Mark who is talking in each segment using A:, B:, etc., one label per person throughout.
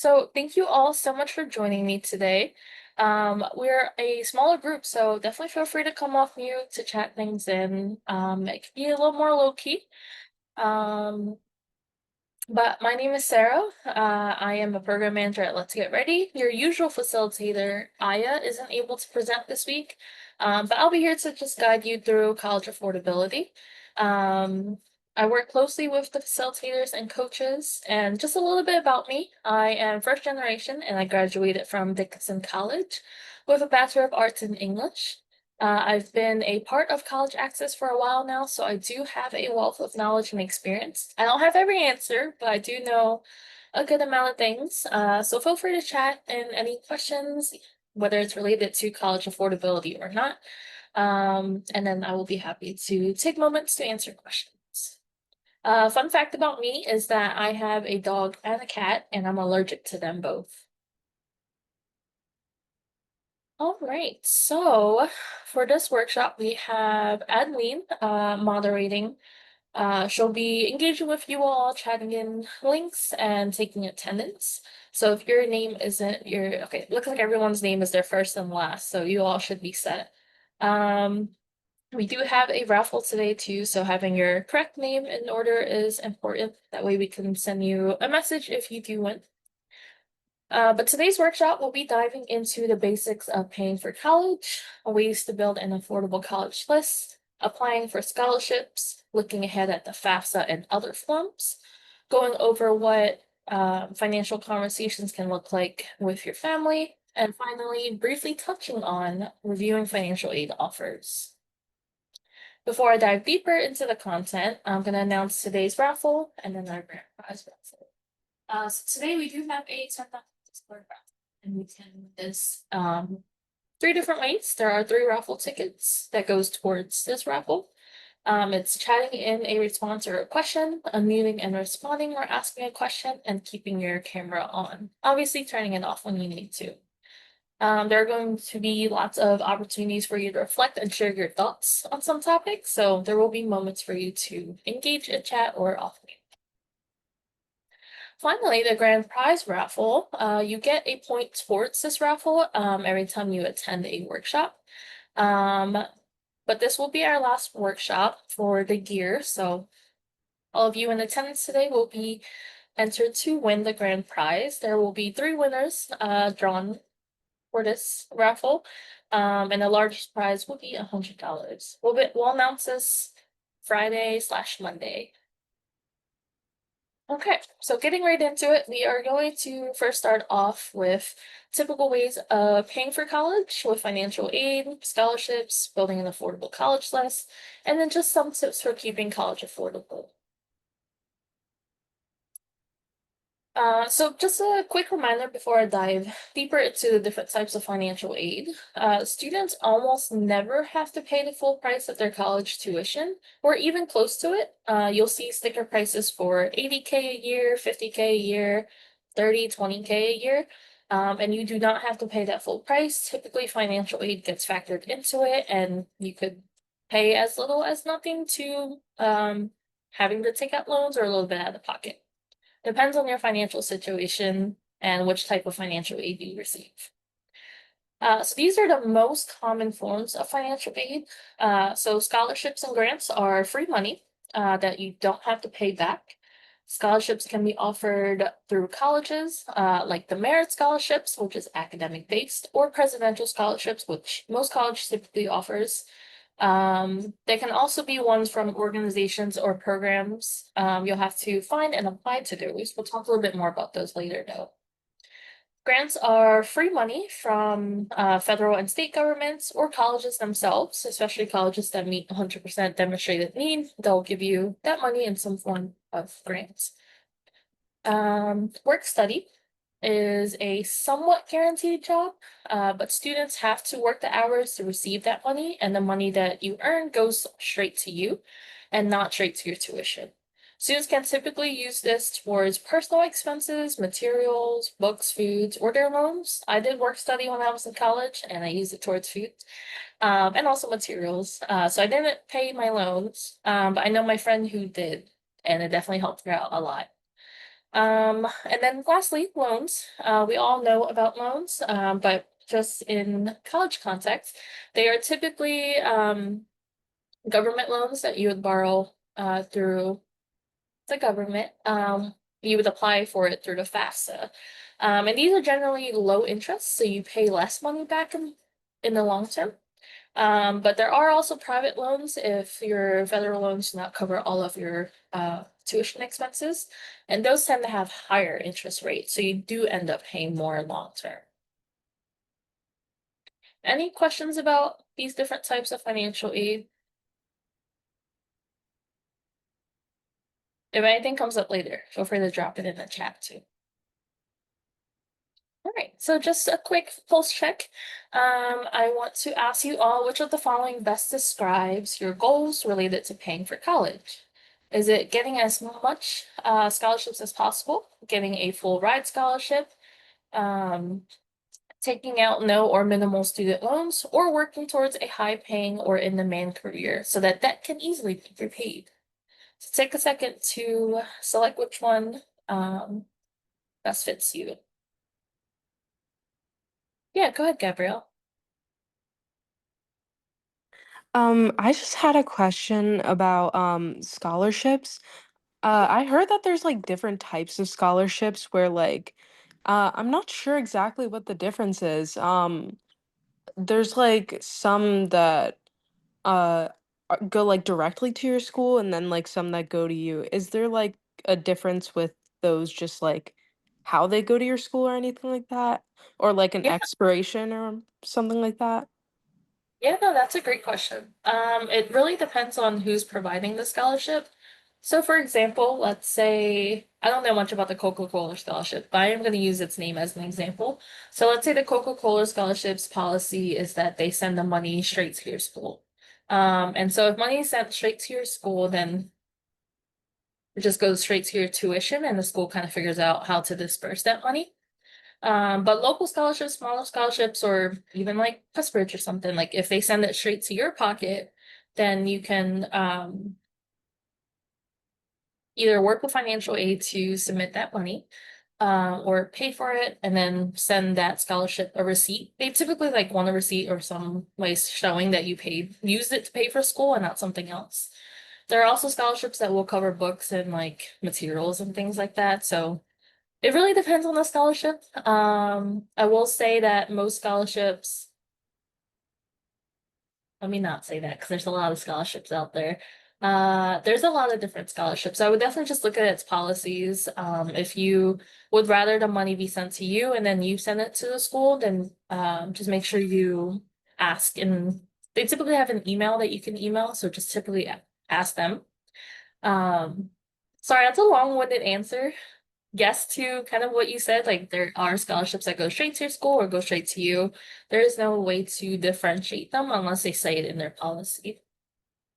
A: So thank you all so much for joining me today. We're a smaller group, so definitely feel free to come off mute to chat things in. It could be a little more low key. Um, but my name is Sarah. I am a program manager at Let's Get Ready. Your usual facilitator, Aya, isn't able to present this week, but I'll be here to just guide you through college affordability. Um, I work closely with the facilitators and coaches, and just a little bit about me. I am first generation, and I graduated from Dickinson College with a Bachelor of Arts in English. I've been a part of College Access for a while now, so I do have a wealth of knowledge and experience. I don't have every answer, but I do know a good amount of things. So feel free to chat and any questions, whether it's related to college affordability or not. And then I will be happy to take moments to answer questions. Fun fact about me is that I have a dog and a cat, and I'm allergic to them both. All right, so for this workshop, we have Adeline moderating. She'll be engaging with you all, chatting in links, and taking attendance. So if your name isn't your, okay, it looks like everyone's name is their first and last, so you all should be set. Um, we do have a raffle today too, so having your correct name in order is important. That way we can send you a message if you do win. But today's workshop will be diving into the basics of paying for college, ways to build an affordable college list, applying for scholarships, looking ahead at the FAFSA and other forms, going over what financial conversations can look like with your family, and finally, briefly touching on reviewing financial aid offers. Before I dive deeper into the content, I'm going to announce today's raffle and then our grand prize raffle. So today we do have a $10 raffle, and we can do this three different ways. There are three raffle tickets that goes towards this raffle. It's chatting in a response or a question, unmuting and responding or asking a question, and keeping your camera on. Obviously, turning it off when you need to. There are going to be lots of opportunities for you to reflect and share your thoughts on some topics, so there will be moments for you to engage in chat or off mute. Finally, the grand prize raffle. You get a point towards this raffle every time you attend a workshop. But this will be our last workshop for the year, so all of you in attendance today will be entered to win the grand prize. There will be three winners drawn for this raffle, and the largest prize will be $100. We'll announce this Friday/Monday. Okay, so getting right into it, we are going to first start off with typical ways of paying for college with financial aid, scholarships, building an affordable college list, and then just some tips for keeping college affordable. So just a quick reminder before I dive deeper into the different types of financial aid. Students almost never have to pay the full price of their college tuition, or even close to it. You'll see sticker prices for 80K a year, 50K a year, 30, 20K a year. And you do not have to pay that full price. Typically, financial aid gets factored into it, and you could pay as little as nothing to having to take out loans or a little bit out of pocket. Depends on your financial situation and which type of financial aid you receive. So these are the most common forms of financial aid. So scholarships and grants are free money that you don't have to pay back. Scholarships can be offered through colleges, like the merit scholarships, which is academic based, or presidential scholarships, which most colleges typically offers. There can also be ones from organizations or programs you'll have to find and apply to those. We'll talk a little bit more about those later, though. Grants are free money from federal and state governments or colleges themselves, especially colleges that meet 100% demonstrated need. They'll give you that money in some form of grants. Work study is a somewhat guaranteed job, but students have to work the hours to receive that money, and the money that you earn goes straight to you and not straight to your tuition. Students can typically use this towards personal expenses, materials, books, foods, or their loans. I did work study when I was in college, and I used it towards food, and also materials. So I didn't pay my loans, but I know my friend who did, and it definitely helped her out a lot. And then lastly, loans. We all know about loans, but just in college context, they are typically government loans that you would borrow through the government. You would apply for it through the FAFSA. And these are generally low interest, so you pay less money back in the long term. But there are also private loans if your federal loans do not cover all of your tuition expenses, and those tend to have higher interest rates, so you do end up paying more long term. Any questions about these different types of financial aid? If anything comes up later, feel free to drop it in the chat too. All right, so just a quick pulse check. I want to ask you all which of the following best describes your goals related to paying for college? Is it getting as much scholarships as possible, getting a full ride scholarship, um, taking out no or minimal student loans, or working towards a high paying or in demand career so that debt can easily be repaid? So take a second to select which one best fits you. Yeah, go ahead, Gabrielle.
B: I just had a question about scholarships. I heard that there's like different types of scholarships where I'm not sure exactly what the difference is. There's like some that uh go like directly to your school and then like some that go to you. Is there like a difference with those just like how they go to your school or anything like that? Or like an
A: Yeah,
B: expiration or something like that?
A: yeah, no, that's a great question. It really depends on who's providing the scholarship. So, for example, let's say I don't know much about the Coca-Cola scholarship, but I am going to use its name as an example. So, let's say the Coca-Cola scholarships policy is that they send the money straight to your school. And so if money is sent straight to your school, then it just goes straight to your tuition, and the school kind of figures out how to disperse that money. But local scholarships, smaller scholarships, or even like Pressbridge or something, like if they send it straight to your pocket, then you can either work with financial aid to submit that money, or pay for it and then send that scholarship a receipt. They typically like want a receipt or some way showing that you paid, used it to pay for school and not something else. There are also scholarships that will cover books and like materials and things like that. So it really depends on the scholarship. I will say that most scholarships, let me not say that because there's a lot of scholarships out there. There's a lot of different scholarships. I would definitely just look at its policies. If you would rather the money be sent to you and then you send it to the school, then just make sure you ask. And they typically have an email that you can email, so just typically ask them. Um, sorry, that's a long-winded answer. Yes to kind of what you said, like there are scholarships that go straight to your school or go straight to you. There is no way to differentiate them unless they say it in their policy.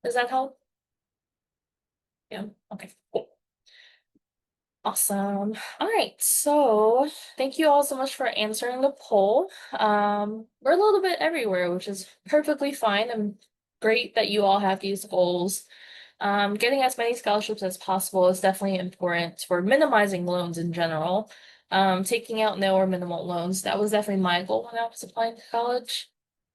A: Does that help? Yeah. Okay, cool. Awesome. All right. So thank you all so much for answering the poll. We're a little bit everywhere, which is perfectly fine and great that you all have these goals. Getting as many scholarships as possible is definitely important for minimizing loans in general. Taking out no or minimal loans, that was definitely my goal when I was applying to college.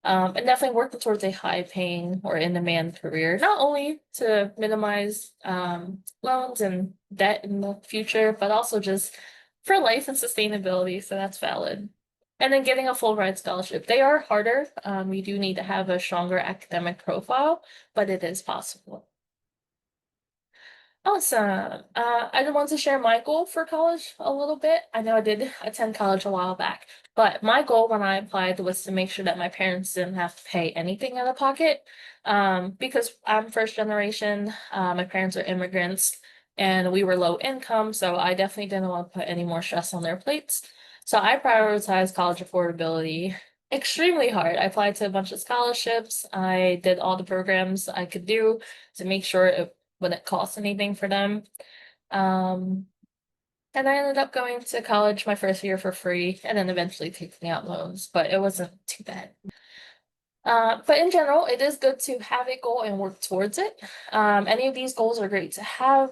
A: And definitely working towards a high paying or in demand career, not only to minimize loans and debt in the future, but also just for life and sustainability. So that's valid. And then getting a full ride scholarship. They are harder. You do need to have a stronger academic profile, but it is possible. Awesome. I did want to share my goal for college a little bit. I know I did attend college a while back, but my goal when I applied was to make sure that my parents didn't have to pay anything out of pocket. Because I'm first generation, my parents are immigrants, and we were low income, so I definitely didn't want to put any more stress on their plates. So I prioritized college affordability extremely hard. I applied to a bunch of scholarships. I did all the programs I could do to make sure it wouldn't cost anything for them. Um, and I ended up going to college my first year for free and then eventually taking out loans, but it wasn't too bad. But in general, it is good to have a goal and work towards it. Any of these goals are great to have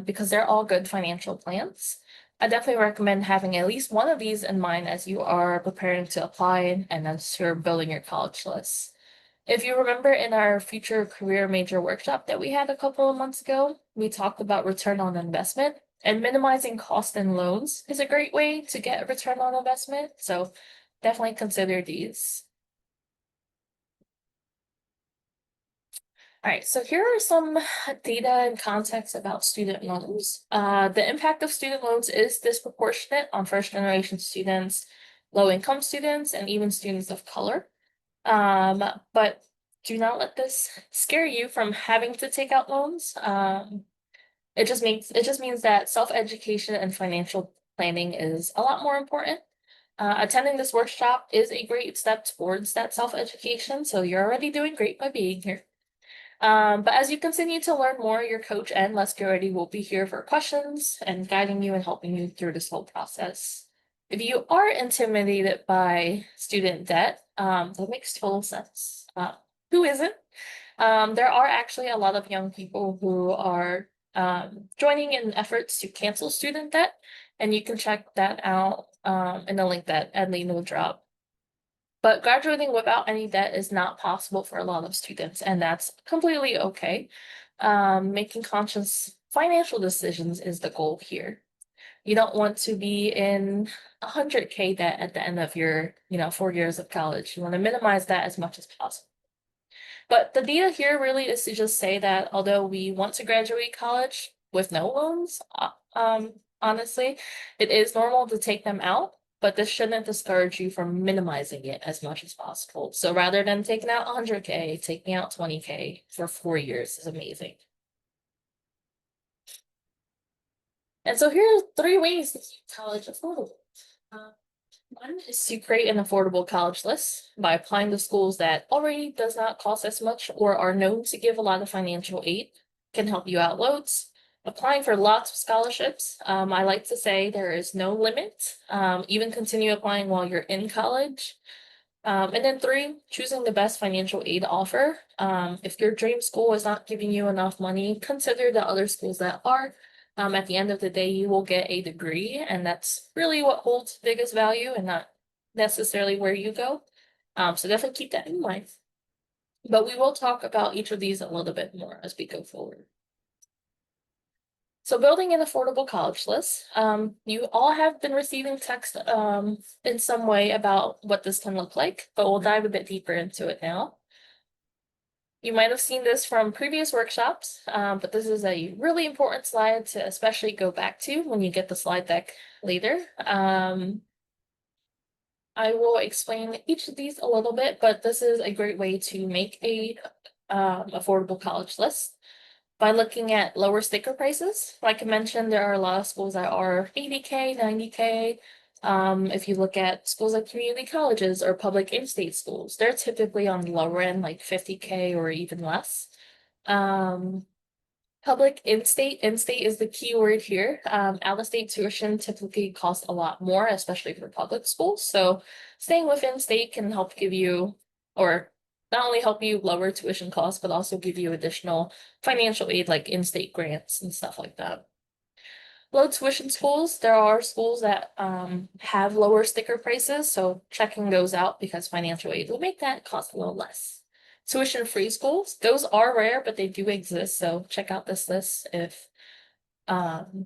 A: because they're all good financial plans. I definitely recommend having at least one of these in mind as you are preparing to apply and as you're building your college list. If you remember in our future career major workshop that we had a couple of months ago, we talked about return on investment, and minimizing cost and loans is a great way to get a return on investment. So definitely consider these. All right, so here are some data and context about student loans. The impact of student loans is disproportionate on first generation students, low income students, and even students of color. Um, but do not let this scare you from having to take out loans. It just means that self-education and financial planning is a lot more important. Attending this workshop is a great step towards that self-education, so you're already doing great by being here. But as you continue to learn more, your coach and Les Garrity will be here for questions and guiding you and helping you through this whole process. If you are intimidated by student debt, that makes total sense. Who isn't? There are actually a lot of young people who are joining in efforts to cancel student debt, and you can check that out in the link that Edlene will drop. But graduating without any debt is not possible for a lot of students, and that's completely okay. Making conscious financial decisions is the goal here. You don't want to be in 100K debt at the end of your, 4 years of college. You want to minimize that as much as possible. But the data here really is to just say that although we want to graduate college with no loans, honestly, it is normal to take them out, but this shouldn't discourage you from minimizing it as much as possible. So rather than taking out 100K, taking out 20K for 4 years is amazing. And so here are 3 ways to keep college affordable. Uh, One is to create an affordable college list by applying to schools that already does not cost as much or are known to give a lot of financial aid, can help you out loads. Applying for lots of scholarships. I like to say there is no limit. Even continue applying while you're in college. And then 3, choosing the best financial aid offer. If your dream school is not giving you enough money, consider the other schools that are. At the end of the day, you will get a degree, and that's really what holds biggest value and not necessarily where you go. So definitely keep that in mind. But we will talk about each of these a little bit more as we go forward. So building an affordable college list, you all have been receiving text in some way about what this can look like, but we'll dive a bit deeper into it now. You might have seen this from previous workshops, but this is a really important slide to especially go back to when you get the slide deck later. I will explain each of these a little bit, but this is a great way to make a affordable college list by looking at lower sticker prices. Like I mentioned, there are a lot of schools that are 80K, 90K. If you look at schools like community colleges or public in-state schools, they're typically on the lower end, like 50K or even less. Um, Public in-state is the key word here. Out-of-state tuition typically costs a lot more, especially for public schools. So staying within state can help give you, or not only help you lower tuition costs, but also give you additional financial aid like in-state grants and stuff like that. Low tuition schools, there are schools that have lower sticker prices, so checking those out because financial aid will make that cost a little less. Tuition-free schools, those are rare, but they do exist, so check out this list if um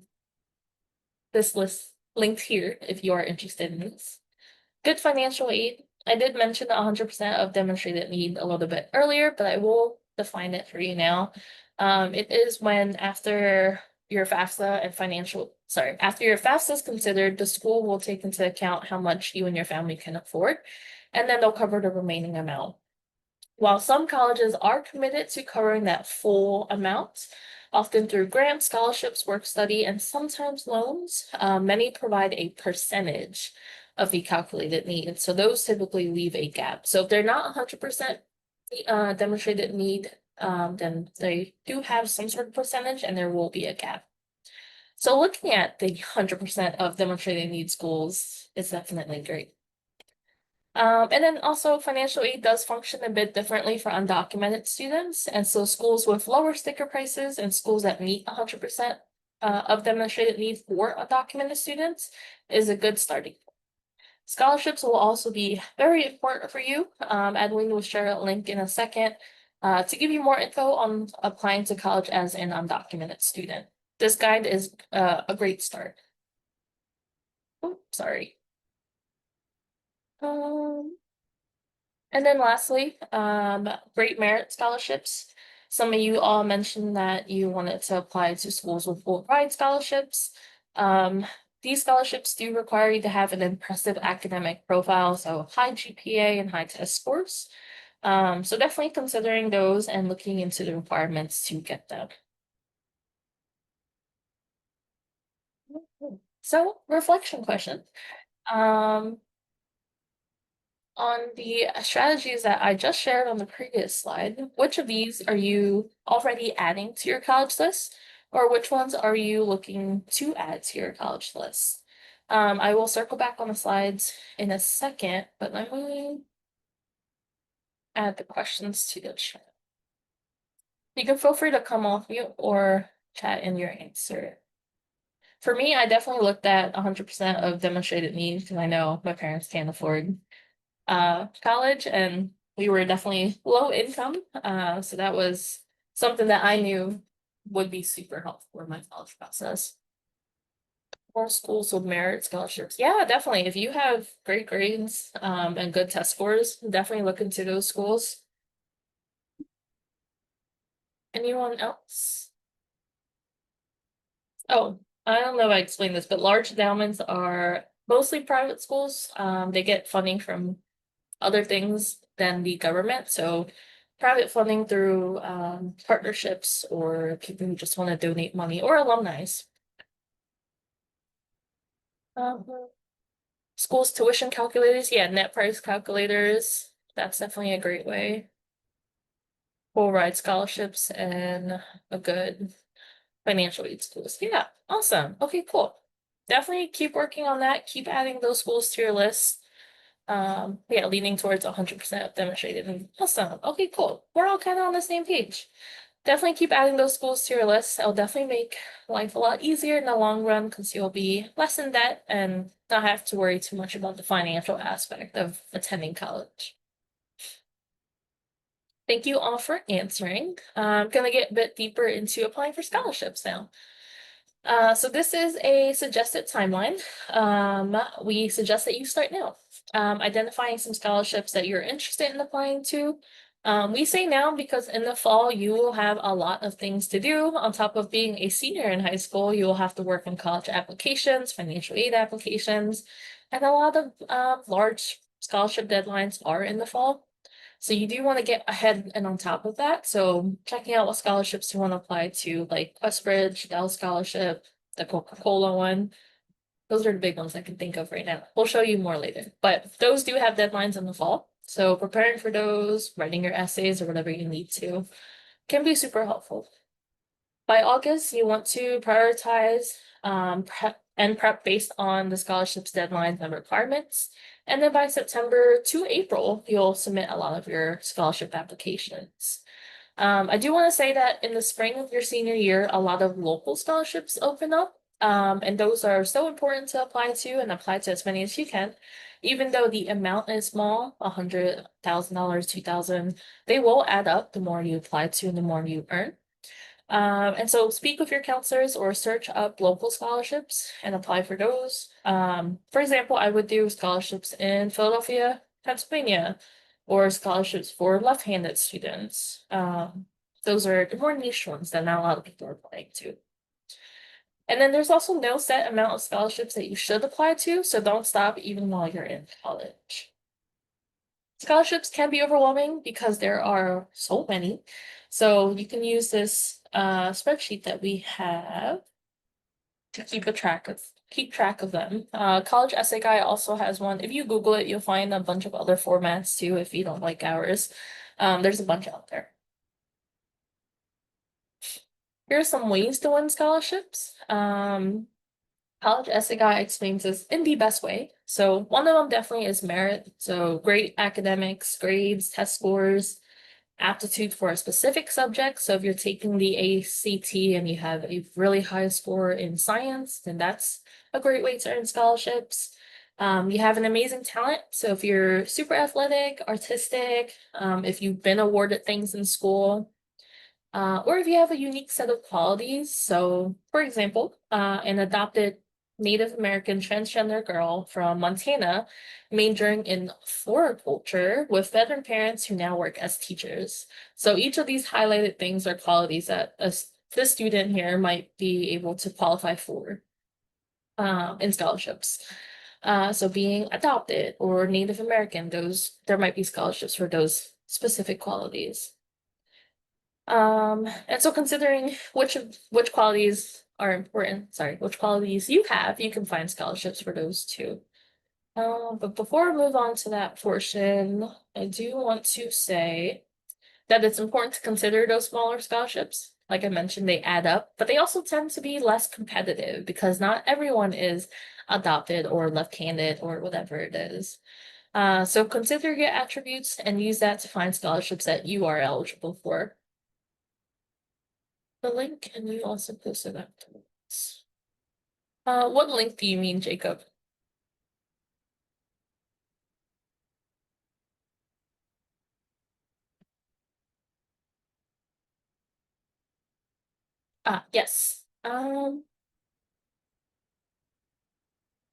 A: this list linked here if you are interested in this. Good financial aid. I did mention 100% of demonstrated need a little bit earlier, but I will define it for you now. It is when after your FAFSA and after your FAFSA is considered, the school will take into account how much you and your family can afford, and then they'll cover the remaining amount. While some colleges are committed to covering that full amount, often through grants, scholarships, work study, and sometimes loans, many provide a percentage of the calculated need. So those typically leave a gap. So if they're not 100% demonstrated need, then they do have some sort of percentage and there will be a gap. So looking at the 100% of demonstrated need schools is definitely great. And then also financial aid does function a bit differently for undocumented students. And so schools with lower sticker prices and schools that meet 100% of demonstrated need for undocumented students is a good starting point. Scholarships will also be very important for you. Adeline will share a link in a second to give you more info on applying to college as an undocumented student. This guide is a great start. Oh, sorry. Um, and then lastly, great merit scholarships. Some of you all mentioned that you wanted to apply to schools with full ride scholarships. Um, these scholarships do require you to have an impressive academic profile, so high GPA and high test scores. So definitely considering those and looking into the requirements to get them. So reflection question. Um, on the strategies that I just shared on the previous slide, which of these are you already adding to your college list, or which ones are you looking to add to your college list? I will circle back on the slides in a second, but let me add the questions to the chat. You can feel free to come off mute or chat in your answer. For me, I definitely looked at 100% of demonstrated need because I know my parents can't afford college and we were definitely low income. So that was something that I knew would be super helpful in my college process. More schools with merit scholarships. Yeah, definitely. If you have great grades and good test scores, definitely look into those schools. Anyone else? Oh, I don't know if I explained this, but large endowments are mostly private schools. They get funding from other things than the government. So private funding through partnerships or people who just want to donate money or alumni. Um, schools tuition calculators, yeah, net price calculators. That's definitely a great way. Full ride scholarships and a good financial aid schools. Yeah, awesome. Okay, cool. Definitely keep working on that. Keep adding those schools to your list. Yeah, leaning towards 100% demonstrated. And awesome. Okay, cool. We're all kind of on the same page. Definitely keep adding those schools to your list. It'll definitely make life a lot easier in the long run because you'll be less in debt and not have to worry too much about the financial aspect of attending college. Thank you all for answering. I'm gonna get a bit deeper into applying for scholarships now. So this is a suggested timeline. We suggest that you start now. Identifying some scholarships that you're interested in applying to. We say now because in the fall you will have a lot of things to do. On top of being a senior in high school, you will have to work on college applications, financial aid applications, and a lot of large scholarship deadlines are in the fall. So you do want to get ahead and on top of that. So checking out what scholarships you want to apply to, like Westbridge, Dell Scholarship, the Coca-Cola one. Those are the big ones I can think of right now. We'll show you more later. But those do have deadlines in the fall. So preparing for those, writing your essays or whatever you need to can be super helpful. By August, you want to prioritize prep based on the scholarship's deadlines and requirements. And then by September to April, you'll submit a lot of your scholarship applications. I do want to say that in the spring of your senior year, a lot of local scholarships open up. And those are so important to apply to and apply to as many as you can. Even though the amount is small, $100,000, 2,000, they will add up the more you apply to and the more you earn. And so speak with your counselors or search up local scholarships and apply for those. For example, I would do scholarships in Philadelphia, Pennsylvania, or scholarships for left-handed students. Those are the more niche ones that not a lot of people are applying to. And then there's also no set amount of scholarships that you should apply to, so don't stop even while you're in college. Scholarships can be overwhelming because there are so many. So you can use this spreadsheet that we have to keep track of them. College Essay Guy also has one. If you Google it, you'll find a bunch of other formats too if you don't like ours. There's a bunch out there. Here are some ways to win scholarships. College Essay Guy explains this in the best way. So one of them definitely is merit. So great academics, grades, test scores, aptitude for a specific subject. So if you're taking the ACT and you have a really high score in science, then that's a great way to earn scholarships. You have an amazing talent. So if you're super athletic, artistic, if you've been awarded things in school, or if you have a unique set of qualities. So, for example, an adopted Native American transgender girl from Montana majoring in floriculture with veteran parents who now work as teachers. So each of these highlighted things are qualities that this student here might be able to qualify for in scholarships. So being adopted or Native American, there might be scholarships for those specific qualities. And so considering which qualities are important, sorry, which qualities you have, you can find scholarships for those too. But before I move on to that portion, I do want to say that it's important to consider those smaller scholarships. Like I mentioned, they add up, but they also tend to be less competitive because not everyone is adopted or left-handed or whatever it is. So consider your attributes and use that to find scholarships that you are eligible for. The link, and you also posted afterwards. What link do you mean, Jacob? Yes.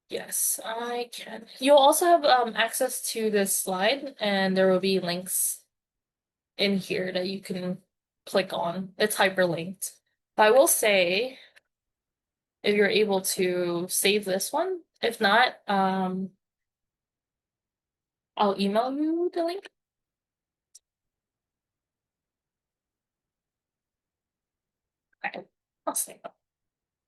A: Yes, I can. You'll also have access to this slide, and there will be links in here that you can click on. It's hyperlinked. But I will say, if you're able to save this one, if not, I'll email you the link. Okay, I'll save it.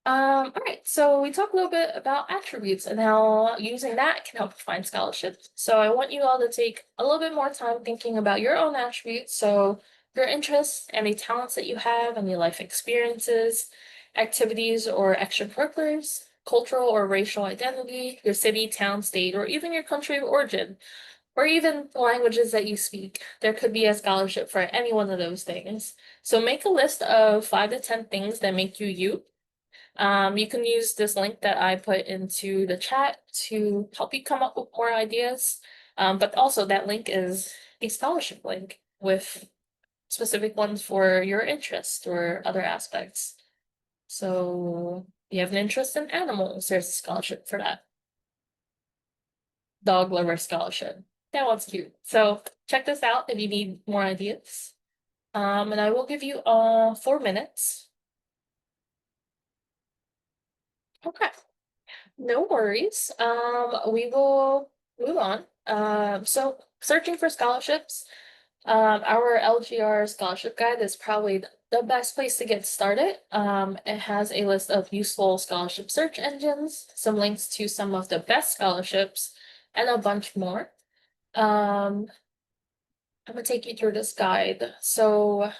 A: All right, so we talked a little bit about attributes and how using that can help you find scholarships. So I want you all to take a little bit more time thinking about your own attributes. So your interests, any talents that you have, any life experiences, activities or extracurriculars, cultural or racial identity, your city, town, state, or even your country of origin, or even the languages that you speak. There could be a scholarship for any one of those things. So make a list of 5 to 10 things that make you you. You can use this link that I put into the chat to help you come up with more ideas. But also that link is a scholarship link with specific ones for your interest or other aspects. So you have an interest in animals, there's a scholarship for that. Dog lover scholarship. That one's cute. So check this out if you need more ideas. And I will give you 4 minutes. Okay. No worries. We will move on. So searching for scholarships, our LGR scholarship guide is probably the best place to get started. It has a list of useful scholarship search engines, some links to some of the best scholarships, and a bunch more. I'm gonna take you through this guide. So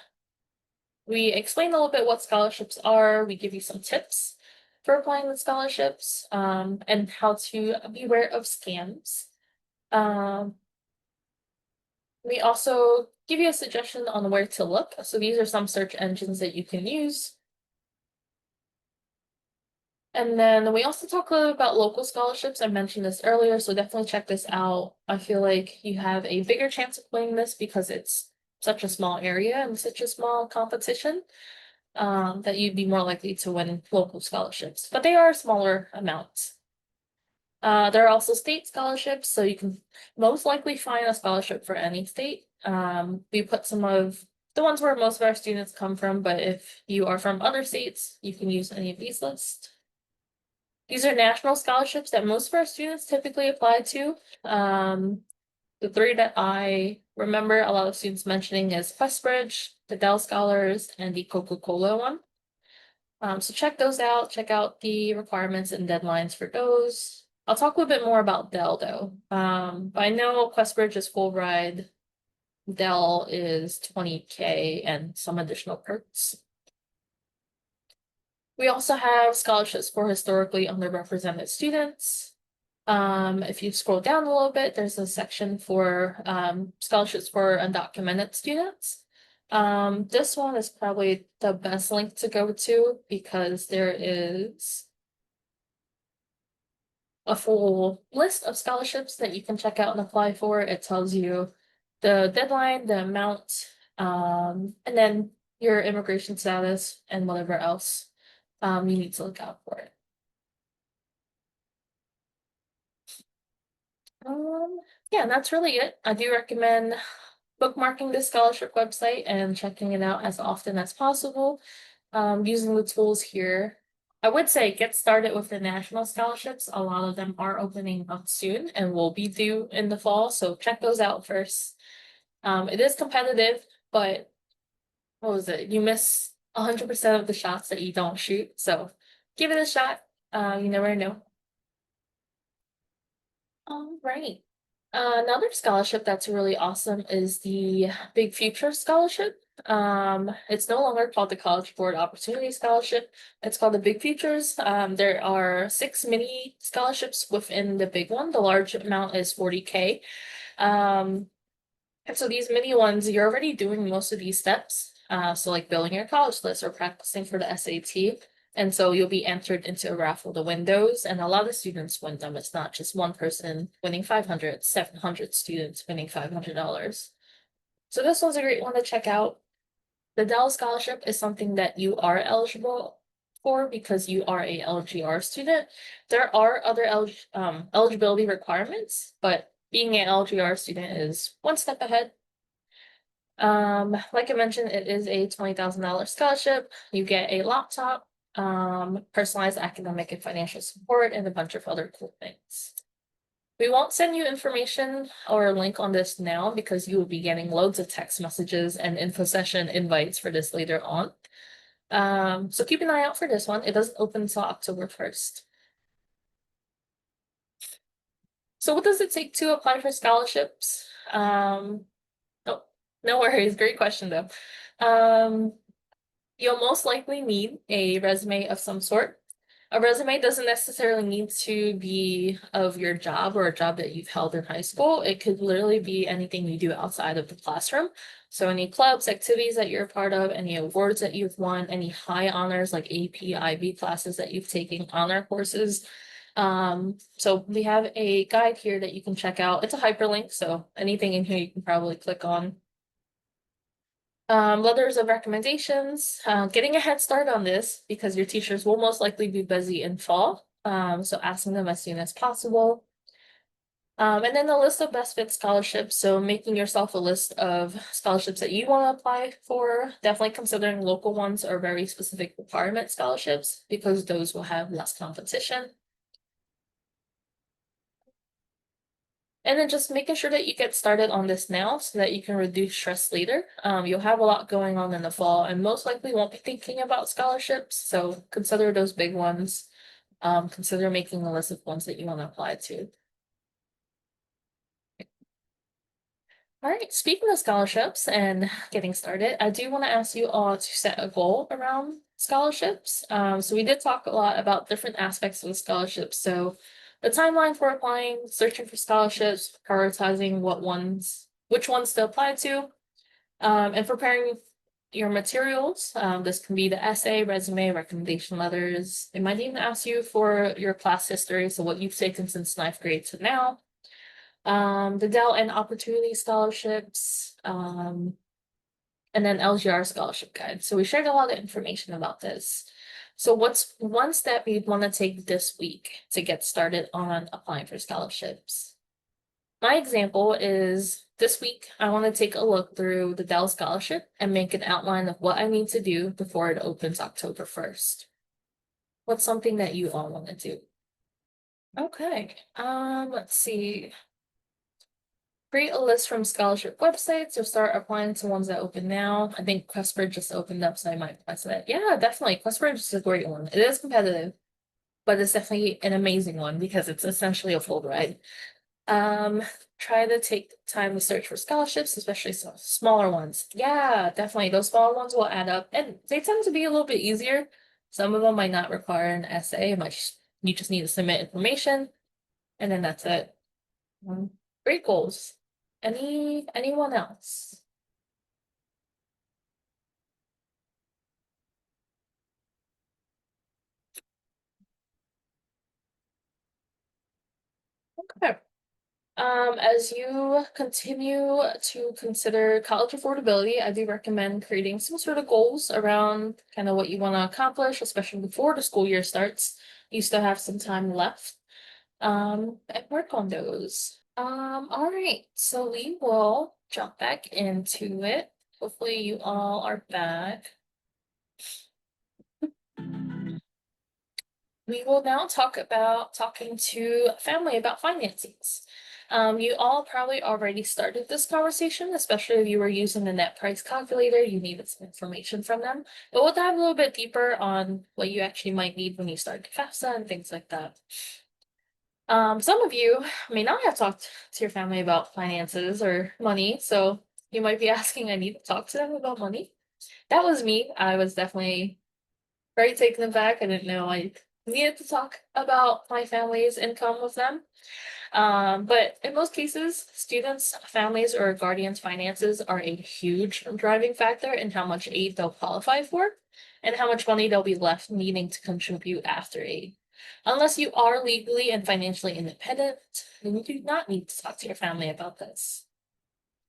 A: we explain a little bit what scholarships are. We give you some tips for applying the scholarships, and how to beware of scams. Um, we also give you a suggestion on where to look. So these are some search engines that you can use. And then we also talk a little about local scholarships. I mentioned this earlier, so definitely check this out. I feel like you have a bigger chance of winning this because it's such a small area and such a small competition, that you'd be more likely to win local scholarships. But they are smaller amounts. There are also state scholarships, so you can most likely find a scholarship for any state. We put some of the ones where most of our students come from, but if you are from other states, you can use any of these lists. These are national scholarships that most of our students typically apply to. The three that I remember a lot of students mentioning is Questbridge, the Dell Scholars, and the Coca-Cola one. So check those out, check out the requirements and deadlines for those. I'll talk a little bit more about Dell though. But I know Questbridge is full ride. Dell is 20K and some additional perks. We also have scholarships for historically underrepresented students. If you scroll down a little bit, there's a section for scholarships for undocumented students. This one is probably the best link to go to because there is a full list of scholarships that you can check out and apply for. It tells you the deadline, the amount, and then your immigration status and whatever else you need to look out for it. Um, yeah, and that's really it. I do recommend bookmarking this scholarship website and checking it out as often as possible, using the tools here. I would say get started with the national scholarships. A lot of them are opening up soon and will be due in the fall, so check those out first. It is competitive, but what was it? You miss 100% of the shots that you don't shoot, so give it a shot. You never know. All right. Another scholarship that's really awesome is the Big Future Scholarship. It's no longer called the College Board Opportunity Scholarship. It's called the Big Futures. There are 6 mini scholarships within the big one. The large amount is 40K. Um, and so these mini ones, you're already doing most of these steps. So like building your college list or practicing for the SAT. And so you'll be entered into a raffle to win those. And a lot of students win them. It's not just one person winning 500, 700 students winning $500. So this one's a great one to check out. The Dell Scholarship is something that you are eligible for because you are a LGR student. There are other eligibility requirements, but being an LGR student is one step ahead. Like I mentioned, it is a $20,000 scholarship. You get a laptop, personalized academic and financial support, and a bunch of other cool things. We won't send you information or a link on this now because you will be getting loads of text messages and info session invites for this later on. So keep an eye out for this one. It doesn't open until October 1st. So what does it take to apply for scholarships? Oh, no worries. Great question though. Um, You'll most likely need a resume of some sort. A resume doesn't necessarily need to be of your job or a job that you've held in high school. It could literally be anything you do outside of the classroom. So any clubs, activities that you're a part of, any awards that you've won, any high honors like AP, IB classes that you've taken, honor courses. So we have a guide here that you can check out. It's a hyperlink, so anything in here you can probably click on. Letters of recommendations, getting a head start on this because your teachers will most likely be busy in fall. So asking them as soon as possible. And then the list of best fit scholarships. So making yourself a list of scholarships that you want to apply for. Definitely considering local ones or very specific requirement scholarships because those will have less competition. And then just making sure that you get started on this now so that you can reduce stress later. You'll have a lot going on in the fall and most likely won't be thinking about scholarships. So consider those big ones. Consider making a list of ones that you want to apply to. All right, speaking of scholarships and getting started, I do want to ask you all to set a goal around scholarships. So we did talk a lot about different aspects of the scholarships. So the timeline for applying, searching for scholarships, prioritizing which ones to apply to, and preparing your materials. This can be the essay, resume, recommendation letters. It might even ask you for your class history, so what you've taken since ninth grade to now. The Dell and Opportunity Scholarships, and then LGR Scholarship Guide. So we shared a lot of information about this. So what's one step you'd want to take this week to get started on applying for scholarships? My example is this week, I want to take a look through the Dell Scholarship and make an outline of what I need to do before it opens October 1st. What's something that you all want to do? Okay, let's see. Create a list from scholarship websites or start applying to ones that open now. I think Questbridge just opened up, so I might apply to that. Yeah, definitely. Questbridge is a great one. It is competitive, but it's definitely an amazing one because it's essentially a full ride. Um, Try to take time to search for scholarships, especially some smaller ones. Yeah, definitely. Those smaller ones will add up, and they tend to be a little bit easier. Some of them might not require an essay. You just need to submit information, and then that's it. Great goals. Anyone else? As you continue to consider college affordability, I do recommend creating some sort of goals around kind of what you want to accomplish, especially before the school year starts. You still have some time left, and work on those. All right, so we will jump back into it. Hopefully you all are back. We will now talk about talking to family about finances. You all probably already started this conversation, especially if you were using the net price calculator, you needed some information from them. But we'll dive a little bit deeper on what you actually might need when you start FAFSA and things like that. Some of you may not have talked to your family about finances or money, so you might be asking, I need to talk to them about money. That was me. I was definitely very taken aback. I didn't know I needed to talk about my family's income with them. But in most cases, students, families, or guardians' finances are a huge driving factor in how much aid they'll qualify for and how much money they'll be left needing to contribute after aid. Unless you are legally and financially independent, then you do not need to talk to your family about this.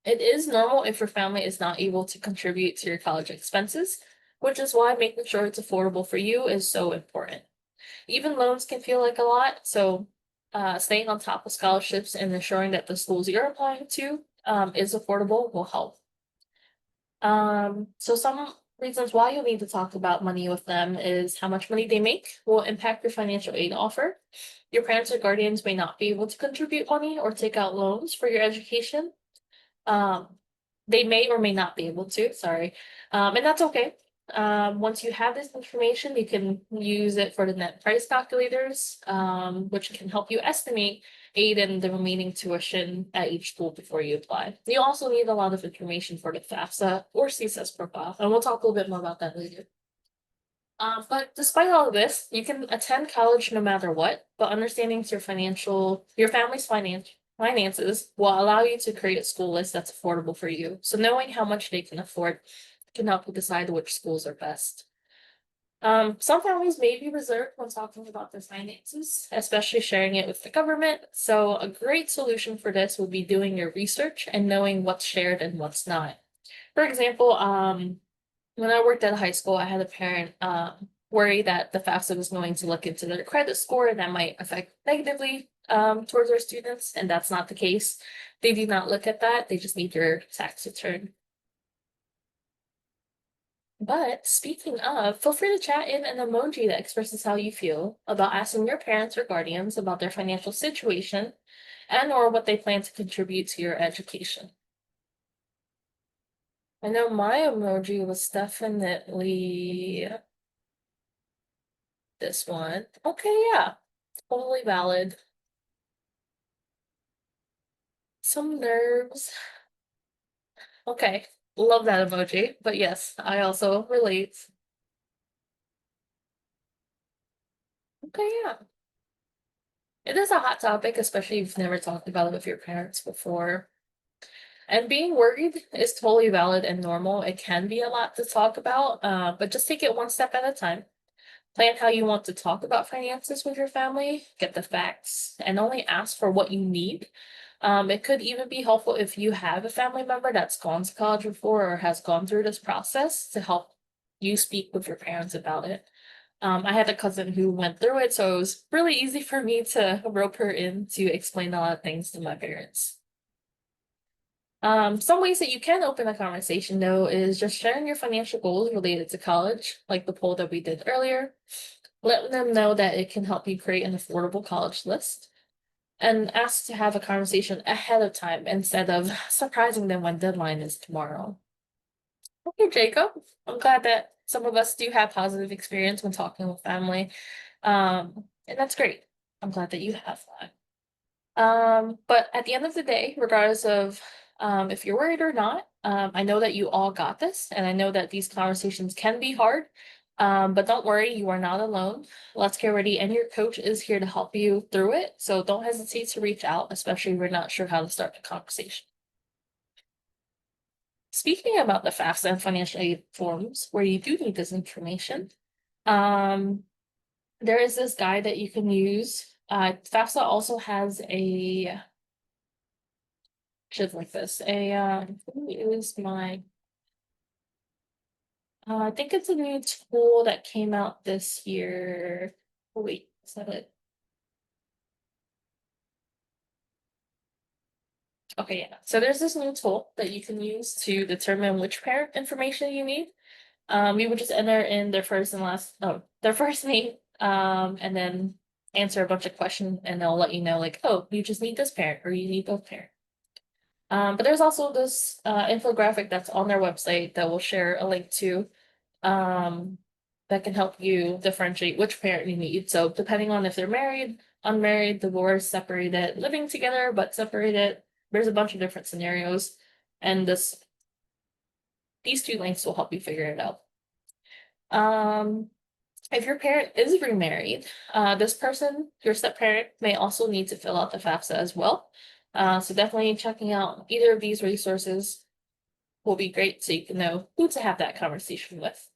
A: It is normal if your family is not able to contribute to your college expenses, which is why making sure it's affordable for you is so important. Even loans can feel like a lot, so staying on top of scholarships and ensuring that the schools you're applying to is affordable will help. So some reasons why you'll need to talk about money with them is how much money they make will impact your financial aid offer. Your parents or guardians may not be able to contribute money or take out loans for your education. Um, they may or may not be able to, sorry. And that's okay. Once you have this information, you can use it for the net price calculators, which can help you estimate aid and the remaining tuition at each school before you apply. You also need a lot of information for the FAFSA or CSS profile, and we'll talk a little bit more about that later. But despite all of this, you can attend college no matter what, but understanding your family's finances will allow you to create a school list that's affordable for you. So knowing how much they can afford can help you decide which schools are best. Some families may be reserved when talking about their finances, especially sharing it with the government. So a great solution for this would be doing your research and knowing what's shared and what's not. For example, when I worked at a high school, I had a parent worry that the FAFSA was going to look into their credit score and that might affect negatively towards their students, and that's not the case. They do not look at that. They just need your tax return. But speaking of, feel free to chat in an emoji that expresses how you feel about asking your parents or guardians about their financial situation and or what they plan to contribute to your education. I know my emoji was definitely this one. Okay, yeah, totally valid. Some nerves. Okay, love that emoji. But yes, I also relate. Okay, yeah. It is a hot topic, especially if you've never talked about it with your parents before. And being worried is totally valid and normal. It can be a lot to talk about, but just take it one step at a time. Plan how you want to talk about finances with your family, get the facts, and only ask for what you need. It could even be helpful if you have a family member that's gone to college before or has gone through this process to help you speak with your parents about it. I had a cousin who went through it, so it was really easy for me to rope her in to explain a lot of things to my parents. Some ways that you can open a conversation though is just sharing your financial goals related to college, like the poll that we did earlier. Let them know that it can help you create an affordable college list and ask to have a conversation ahead of time instead of surprising them when deadline is tomorrow. Okay, Jacob, I'm glad that some of us do have positive experience when talking with family. And that's great. I'm glad that you have that. But at the end of the day, regardless of if you're worried or not, I know that you all got this, and I know that these conversations can be hard. But don't worry, you are not alone. Let's Get Ready, and your coach is here to help you through it. So don't hesitate to reach out, especially if you're not sure how to start the conversation. Speaking about the FAFSA and financial aid forms, where you do need this information, um, there is this guide that you can use. FAFSA also has a should like this. Let me use my I think it's a new tool that came out this year. Oh, wait, is that it? Okay, yeah. So there's this new tool that you can use to determine which parent information you need. You would just enter in their first and last, oh, their first name, and then answer a bunch of questions, and they'll let you know, like, oh, you just need this parent or you need both parents. But there's also this infographic that's on their website that we'll share a link to um, that can help you differentiate which parent you need. So depending on if they're married, unmarried, divorced, separated, living together but separated, there's a bunch of different scenarios, and these two links will help you figure it out. Um, if your parent is remarried, this person, your step parent, may also need to fill out the FAFSA as well. So definitely checking out either of these resources will be great so you can know who to have that conversation with.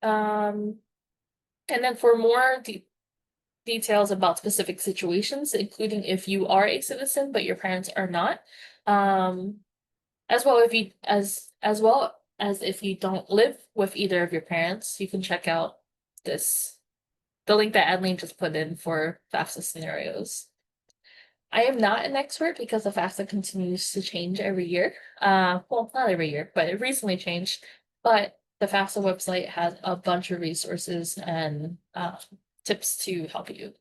A: Um, and then for more details about specific situations, including if you are a citizen but your parents are not, um, as well as if you don't live with either of your parents, you can check out this the link that Adeline just put in for FAFSA scenarios. I am not an expert because the FAFSA continues to change every year. Well, not every year, but it recently changed. But the FAFSA website has a bunch of resources and tips to help you.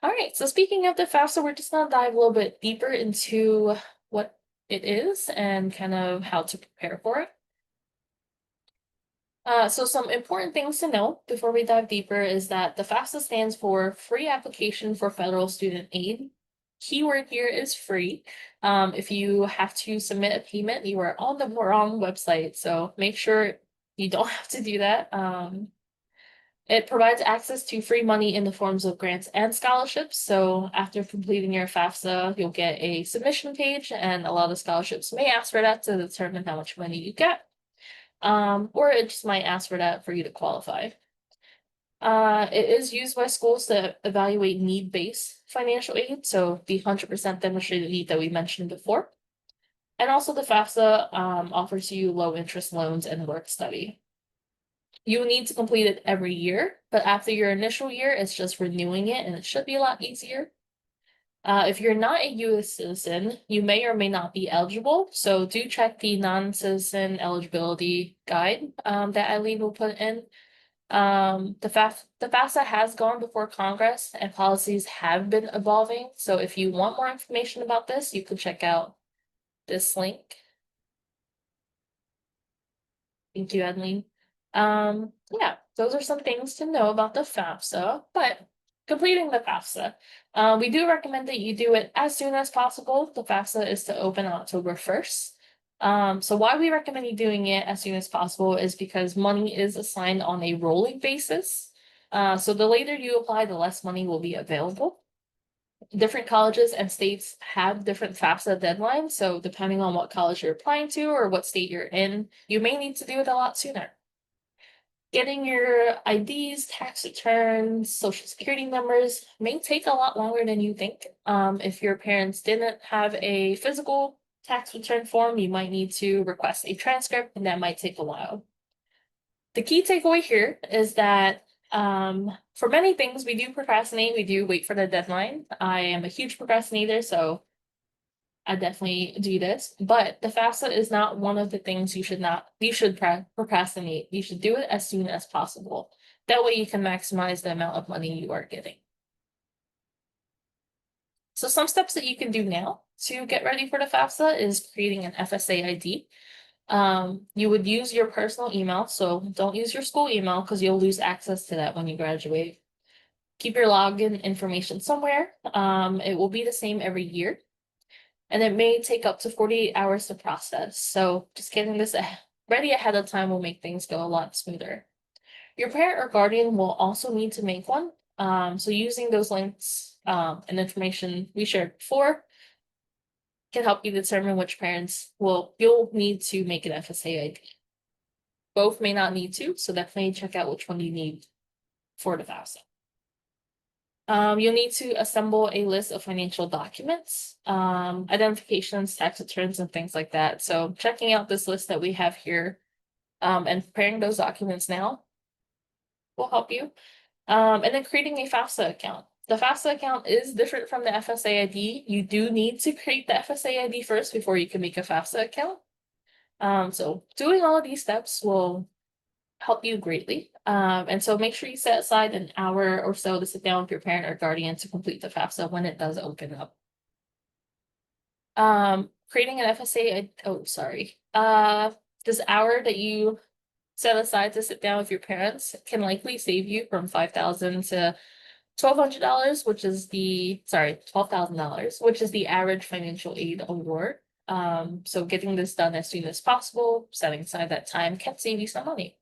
A: All right, so speaking of the FAFSA, we're just gonna dive a little bit deeper into what it is and kind of how to prepare for it. So some important things to know before we dive deeper is that the FAFSA stands for Free Application for Federal Student Aid. Keyword here is free. If you have to submit a payment, you are on the wrong website, so make sure you don't have to do that. It provides access to free money in the forms of grants and scholarships. So after completing your FAFSA, you'll get a submission page, and a lot of scholarships may ask for that to determine how much money you get. Or it just might ask for that for you to qualify. It is used by schools to evaluate need-based financial aid, so the 100% demonstrated need that we mentioned before. And also the FAFSA offers you low-interest loans and work study. You need to complete it every year, but after your initial year, it's just renewing it, and it should be a lot easier. If you're not a US citizen, you may or may not be eligible, so do check the non-citizen eligibility guide that Eileen will put in. The FAFSA has gone before Congress and policies have been evolving, so if you want more information about this, you can check out this link. Thank you, Adeline. Yeah, those are some things to know about the FAFSA, but completing the FAFSA, we do recommend that you do it as soon as possible. The FAFSA is to open October 1st. So why we recommend you doing it as soon as possible is because money is assigned on a rolling basis. So the later you apply, the less money will be available. Different colleges and states have different FAFSA deadlines, so depending on what college you're applying to or what state you're in, you may need to do it a lot sooner. Getting your IDs, tax returns, social security numbers may take a lot longer than you think. If your parents didn't have a physical tax return form, you might need to request a transcript, and that might take a while. The key takeaway here is that for many things, we do procrastinate, we do wait for the deadline. I am a huge procrastinator, so I definitely do this, but the FAFSA is not one of the things you should procrastinate. You should do it as soon as possible. That way you can maximize the amount of money you are getting. So some steps that you can do now to get ready for the FAFSA is creating an FSA ID. You would use your personal email, so don't use your school email because you'll lose access to that when you graduate. Keep your login information somewhere. It will be the same every year, and it may take up to 48 hours to process. So just getting this ready ahead of time will make things go a lot smoother. Your parent or guardian will also need to make one. So using those links and information we shared before can help you determine which parents you'll need to make an FSA ID. Both may not need to, so definitely check out which one you need for the FAFSA. You'll need to assemble a list of financial documents, identifications, tax returns, and things like that. So checking out this list that we have here, and preparing those documents now will help you. And then creating a FAFSA account. The FAFSA account is different from the FSA ID. You do need to create the FSA ID first before you can make a FAFSA account. So doing all of these steps will help you greatly. And so make sure you set aside an hour or so to sit down with your parent or guardian to complete the FAFSA when it does open up. Creating an FSA, oh, sorry. This hour that you set aside to sit down with your parents can likely save you from $5,000 to $1,200, which is $12,000, which is the average financial aid award. So getting this done as soon as possible, setting aside that time can save you some money.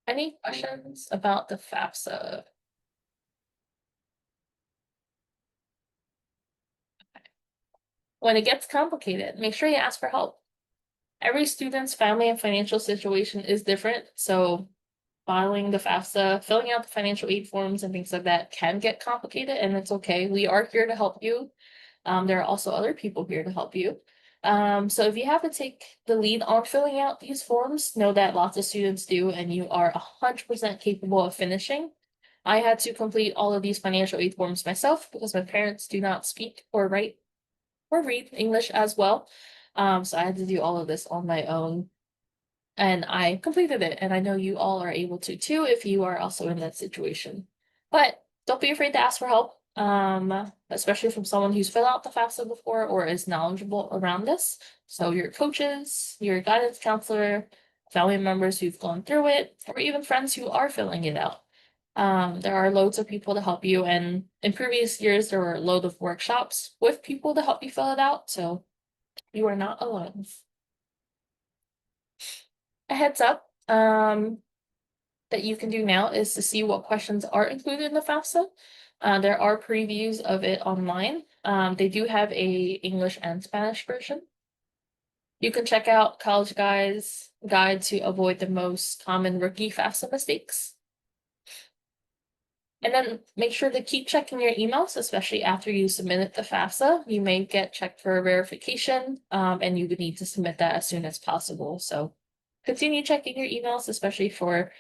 A: Any questions about the FAFSA? When it gets complicated, make sure you ask for help. Every student's family and financial situation is different, so filing the FAFSA, filling out the financial aid forms and things like that can get complicated, and it's okay. We are here to help you. There are also other people here to help you. So if you have to take the lead on filling out these forms, know that lots of students do, and you are 100% capable of finishing. I had to complete all of these financial aid forms myself because my parents do not speak or write or read English as well. So I had to do all of this on my own. And I completed it, and I know you all are able to too if you are also in that situation. But don't be afraid to ask for help, especially from someone who's filled out the FAFSA before or is knowledgeable around this. So your coaches, your guidance counselor, family members who've gone through it, or even friends who are filling it out. There are loads of people to help you, and in previous years there were a load of workshops with people to help you fill it out, so you are not alone. A heads up, that you can do now is to see what questions are included in the FAFSA. There are previews of it online. They do have a English and Spanish version. You can check out College Guy's guide to avoid the most common rookie FAFSA mistakes. And then make sure to keep checking your emails, especially after you submitted the FAFSA. You may get checked for verification, and you would need to submit that as soon as possible. So continue checking your emails, especially for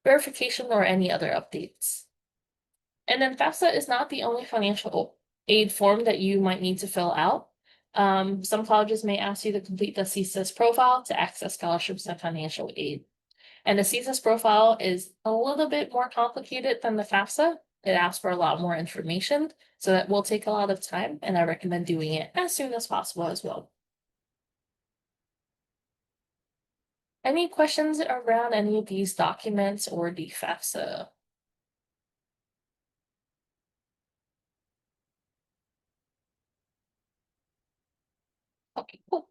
A: verification or any other updates. And then FAFSA is not the only financial aid form that you might need to fill out. Some colleges may ask you to complete the CSIS profile to access scholarships and financial aid. And the CSIS profile is a little bit more complicated than the FAFSA. It asks for a lot more information, so that will take a lot of time, and I recommend doing it as soon as possible as well. Any questions around any of these documents or the FAFSA? Okay, cool.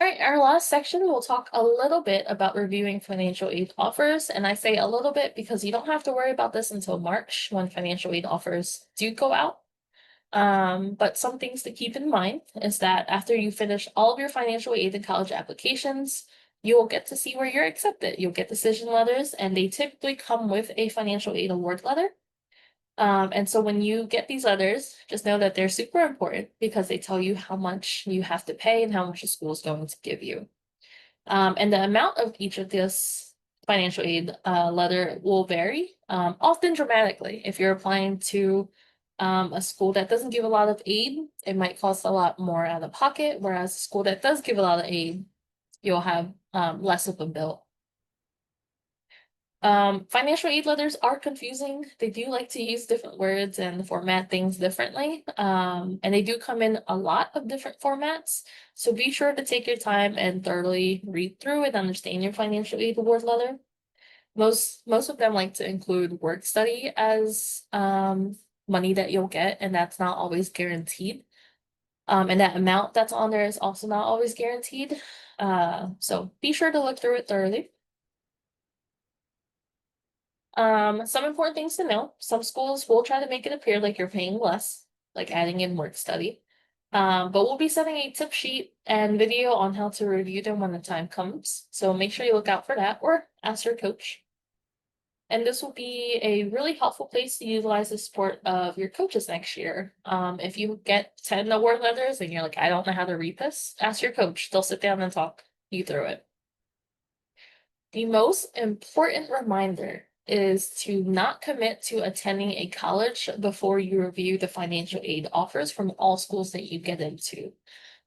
A: All right, our last section, we'll talk a little bit about reviewing financial aid offers. And I say a little bit because you don't have to worry about this until March when financial aid offers do go out. But some things to keep in mind is that after you finish all of your financial aid and college applications, you will get to see where you're accepted. You'll get decision letters, and they typically come with a financial aid award letter. And so when you get these letters, just know that they're super important because they tell you how much you have to pay and how much the school is going to give you. And the amount of each of this financial aid letter will vary, often dramatically. If you're applying to a school that doesn't give a lot of aid, it might cost a lot more out of pocket, whereas a school that does give a lot of aid, you'll have less of a bill. Financial aid letters are confusing. They do like to use different words and format things differently. And they do come in a lot of different formats. So be sure to take your time and thoroughly read through and understand your financial aid award letter. Most of them like to include work study as money that you'll get, and that's not always guaranteed. And that amount that's on there is also not always guaranteed. So be sure to look through it thoroughly. Some important things to know. Some schools will try to make it appear like you're paying less, like adding in work study. But we'll be sending a tip sheet and video on how to review them when the time comes. So make sure you look out for that or ask your coach. And this will be a really helpful place to utilize the support of your coaches next year. If you get 10 award letters and you're like, I don't know how to read this, ask your coach. They'll sit down and talk you through it. The most important reminder is to not commit to attending a college before you review the financial aid offers from all schools that you get into.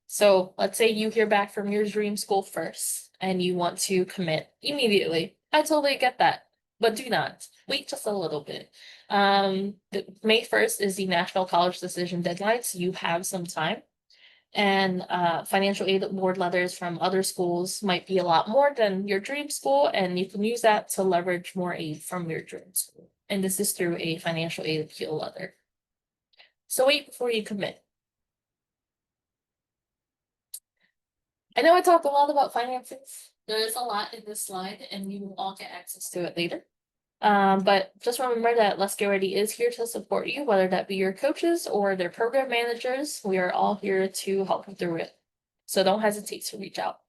A: So let's say you hear back from your dream school first and you want to commit immediately. I totally get that, but do not wait just a little bit. May 1st is the national college decision deadline, so you have some time. And financial aid award letters from other schools might be a lot more than your dream school, and you can use that to leverage more aid from your dream school. And this is through a financial aid appeal letter. So wait before you commit. I know I talked a lot about finances. There is a lot in this slide, and you will all get access to it later. But just remember that Let's Get Ready is here to support you, whether that be your coaches or their program managers. We are all here to help you through it. So don't hesitate to reach out.